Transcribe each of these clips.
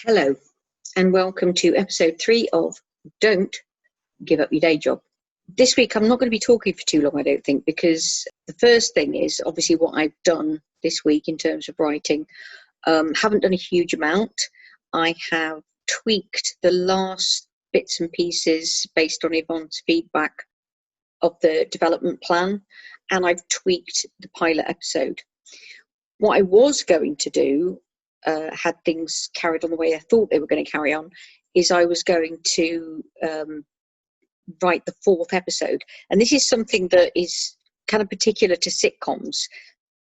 Hello, and welcome to episode 3 of Don't Give Up Your Day Job. This week, I'm not going to be talking for too long, I don't think, because the first thing is obviously what I've done this week in terms of writing. Haven't done a huge amount. I have tweaked the last bits and pieces based on Yvonne's feedback of the development plan, and I've tweaked the pilot episode. What I was going to do, had things carried on the way I thought they were going to carry on, is I was going to write the 4th episode. And this is something that is kind of particular to sitcoms.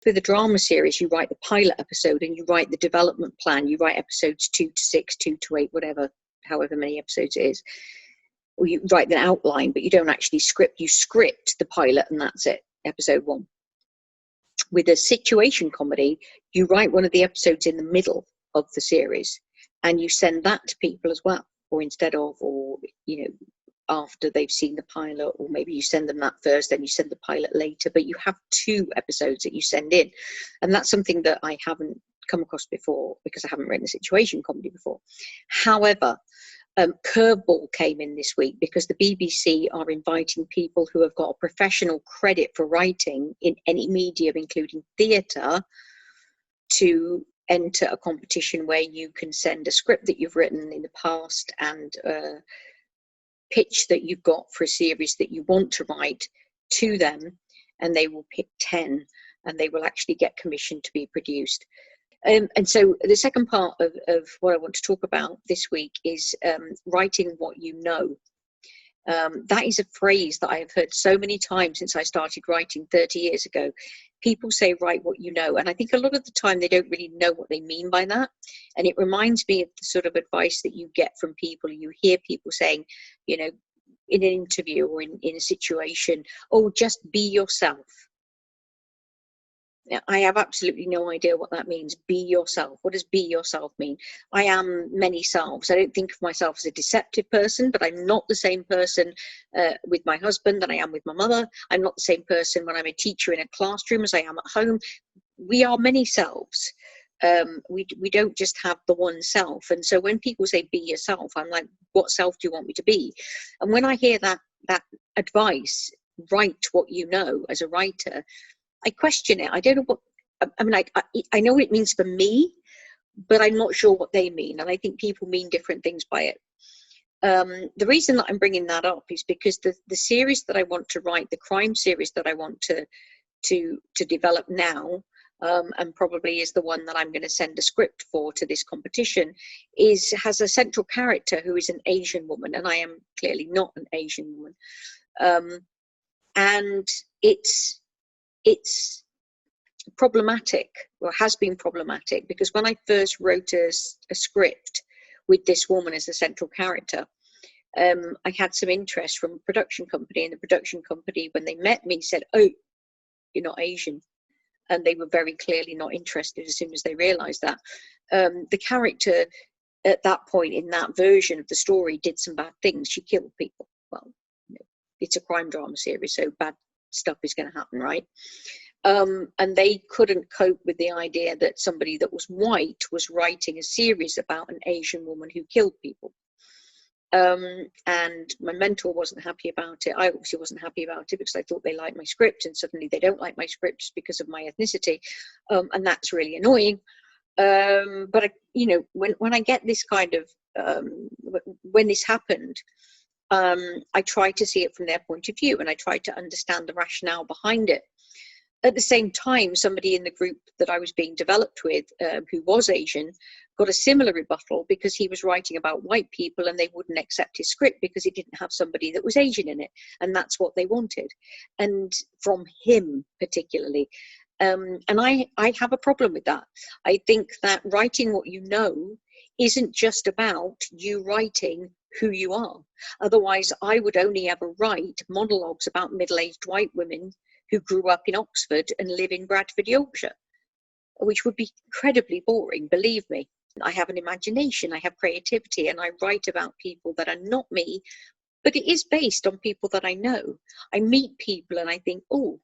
With a drama series, you write the pilot episode and you write the development plan. You write episodes 2 to 6, 2 to 8, whatever, however many episodes it is. Or you write the outline, but you don't actually script. You script the pilot and that's it, episode 1. With a situation comedy, you write one of the episodes in the middle of the series and you send that to people as well, or instead of, or, after they've seen the pilot, or maybe you send them that first, then you send the pilot later, but you have 2 episodes that you send in. And that's something that I haven't come across before because I haven't written a situation comedy before. However, curveball came in this week because the BBC are inviting people who have got a professional credit for writing in any medium, including theatre, to enter a competition where you can send a script that you've written in the past and pitch that you've got for a series that you want to write to them, and they will pick 10 and they will actually get commissioned to be produced. And so the second part of what I want to talk about this week is writing what you know. That is a phrase that I have heard so many times since I started writing 30 years ago. People say, write what you know. And I think a lot of the time they don't really know what they mean by that. And it reminds me of the sort of advice that you get from people. You hear people saying, in an interview or in a situation, oh, just be yourself. I have absolutely no idea what that means. Be yourself. What does be yourself mean? I am many selves. I don't think of myself as a deceptive person, but I'm not the same person with my husband than I am with my mother. I'm not the same person when I'm a teacher in a classroom as I am at home. We are many selves. We don't just have the one self. And so when people say be yourself, I'm like, what self do you want me to be? And when I hear that advice, write what you know as a writer, I question it. I don't know what, I know what it means for me, but I'm not sure what they mean. And I think people mean different things by it. The reason that I'm bringing that up is because the series that I want to write, the crime series that I want to develop now, and probably is the one that I'm going to send a script for to this competition, has a central character who is an Asian woman, and I am clearly not an Asian woman. And it's problematic, or has been problematic, because when I first wrote a script with this woman as the central character, I had some interest from a production company, and the production company, when they met me, said, oh, you're not Asian. And they were very clearly not interested as soon as they realized that. The character at that point in that version of the story did some bad things. She killed people. Well, it's a crime drama series, so bad stuff is going to happen, right? And they couldn't cope with the idea that somebody that was white was writing a series about an Asian woman who killed people. And my mentor wasn't happy about it. I obviously wasn't happy about it because I thought they liked my script, and suddenly they don't like my scripts because of my ethnicity, and that's really annoying. But when I get this kind of when this happened, I try to see it from their point of view, and I try to understand the rationale behind it. At the same time, somebody in the group that I was being developed with, who was Asian, got a similar rebuttal because he was writing about white people and they wouldn't accept his script because it didn't have somebody that was Asian in it. And that's what they wanted. And from him particularly. And I have a problem with that. I think that writing what you know isn't just about you writing who you are. Otherwise, I would only ever write monologues about middle-aged white women who grew up in Oxford and live in Bradford, Yorkshire, which would be incredibly boring, believe me. I have an imagination, I have creativity, and I write about people that are not me, but it is based on people that I know. I meet people and I think, oh,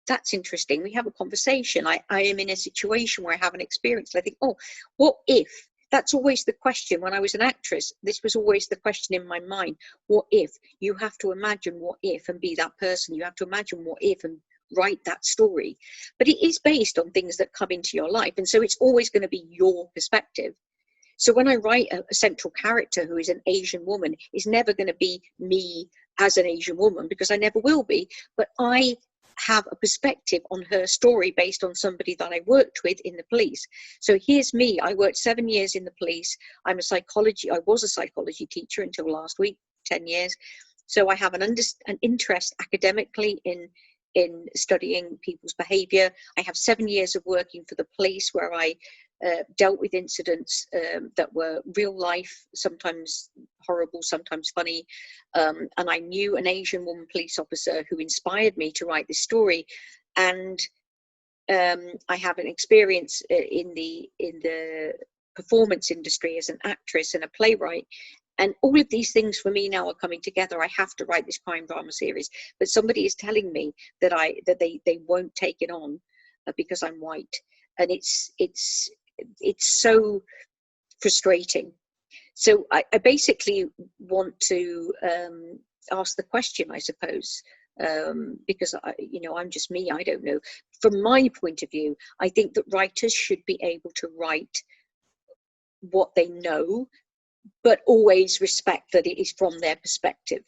that's interesting. We have a conversation. I am in a situation where I have an experience. And I think, oh, what if that's always the question. When I was an actress, this was always the question in my mind. What if? You have to imagine what if and be that person. You have to imagine what if and write that story. But it is based on things that come into your life. And so it's always going to be your perspective. So when I write a central character who is an Asian woman, it's never going to be me as an Asian woman, because I never will be. But I have a perspective on her story based on somebody that I worked with in the police. So here's me. I worked 7 years in the police. I was a psychology teacher until last week, 10 years. So I have an interest academically in studying people's behavior. I have 7 years of working for the police, where I dealt with incidents that were real life, sometimes horrible, sometimes funny. And I knew an Asian woman police officer who inspired me to write this story. And I have an experience in the performance industry as an actress and a playwright. And all of these things for me now are coming together. I have to write this crime drama series, but somebody is telling me that they won't take it on because I'm white, and it's so frustrating. So I basically want to ask the question, I suppose, because I'm just me. I don't know. From my point of view, I think that writers should be able to write what they know, but always respect that it is from their perspective.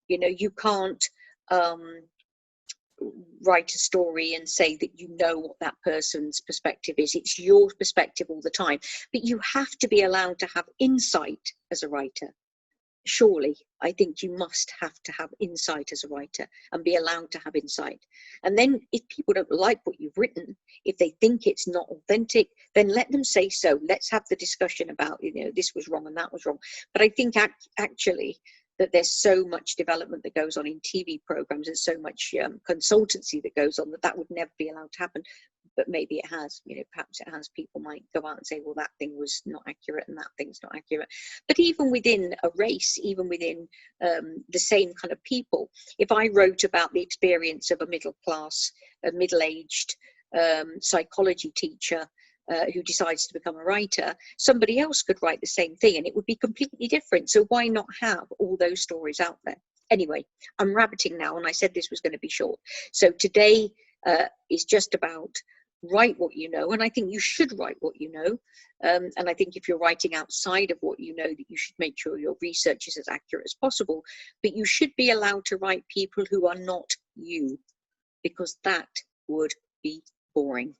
You can't write a story and say that you know what that person's perspective is. It's your perspective all the time. But you have to be allowed to have insight as a writer. Surely, I think you must have to have insight as a writer and be allowed to have insight. And then if people don't like what you've written, if they think it's not authentic, then let them say so. Let's have the discussion about, this was wrong and that was wrong. But I think actually that there's so much development that goes on in TV programs and so much consultancy that goes on that would never be allowed to happen. But maybe it has, perhaps it has. People might go out and say, well, that thing was not accurate and that thing's not accurate. But even within a race, even within the same kind of people, if I wrote about the experience of a middle-aged psychology teacher who decides to become a writer, somebody else could write the same thing and it would be completely different. So why not have all those stories out there? Anyway, I'm rabbiting now, and I said this was going to be short. So today is just about write what you know, and I think you should write what you know. And I think if you're writing outside of what you know, that you should make sure your research is as accurate as possible. But you should be allowed to write people who are not you, because that would be boring.